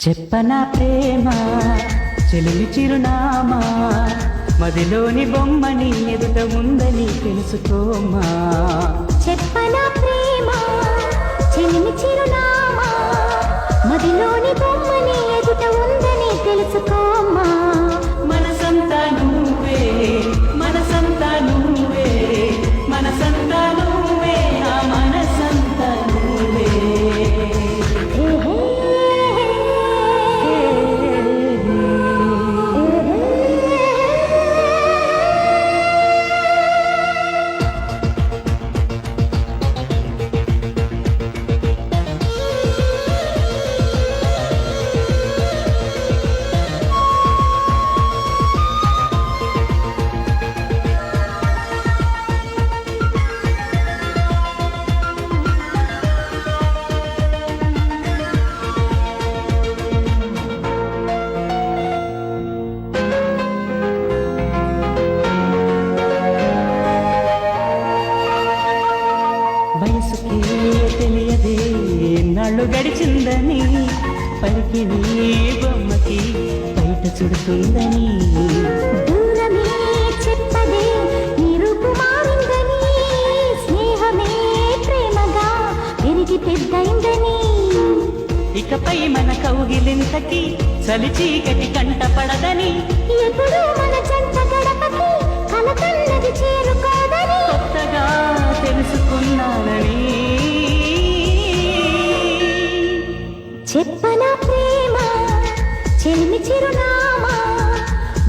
చెప్పనా ప్రేమ చెలిమి చిరునామా, మదిలోని బొమ్మని ఎదుట ఉందని తెలుసుకోమా. చెప్పనా ప్రేమ చెలిమి చిరునామా, మదిలోని బొమ్మని ఎదుట ఉందని తెలుసుకోమా. మనసంతా నువ్వే, మనసంతా నువ్వే, మనసంతా నువ్వే, నా మనసంతా నువ్వే. వయసుకే తెలియదే నాళ్ళు గడిచిందని, పలికి నీ బొమ్మకి బయట చుడుతుందని. దూరమే చెప్పదే నీ రూపు మారిందని, స్నేహమే ప్రేమగా పెరిగి పెద్దయిందని. ఇకపై మన కౌగిలింతకి చలి చీకటి కంట పడదని, ఎప్పుడు మన జంట గడపకి కలకన్నది చేరుకోదని. కొత్తగా తెలుసుకున్నానని. చెప్పనా ప్రేమ చెలిమి చిరునామా,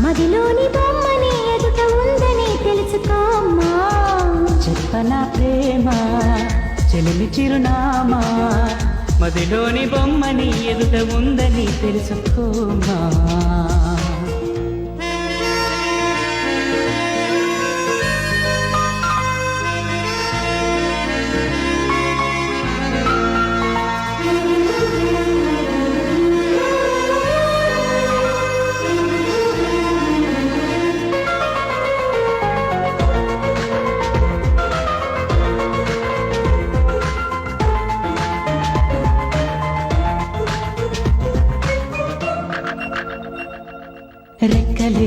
మదిలోని బొమ్మని ఎదుట ఉందని తెలుసుకోమా. చెప్పనా ప్రేమ చెలిమి చిరునామా, మదిలోని బొమ్మని ఎదుట ఉందని తెలుసుకోమా. రెక్కలే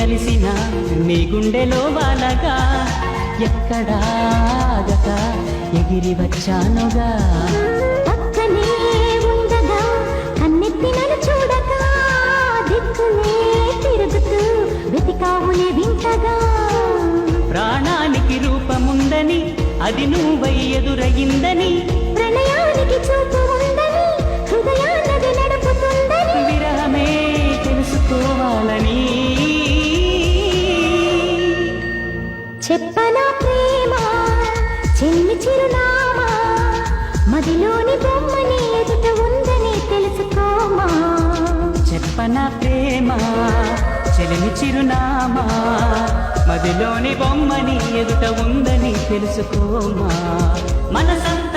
అలిసిన నీ గుండెలో వాలగా, ఎక్కడాగక ఎగిరి వచ్చానుగా. పక్కనే ఉండగా కన్నెత్తి నన్ను చూడగా, దిక్కులే తిరుగుతూ వెతికావులే వింతగా. ప్రాణానికి రూపముందని అది నువ్వై ఎదురయిందని, ప్రణయానికి చూపు ఉందని హృదయాన్నది నడుపుతుందని. విరహమే తెలుసుకోవాలని. చెప్పనా ప్రేమ చెల్లి చిరునామా, మదిలోని బొమ్మని ఎదుట ఉందని తెలుసుకోమా. చెప్పనా ప్రేమ చెలిమి చిరునామా, మదిలోని బొమ్మని ఎదుట ఉందని తెలుసుకోమా. మనసంతా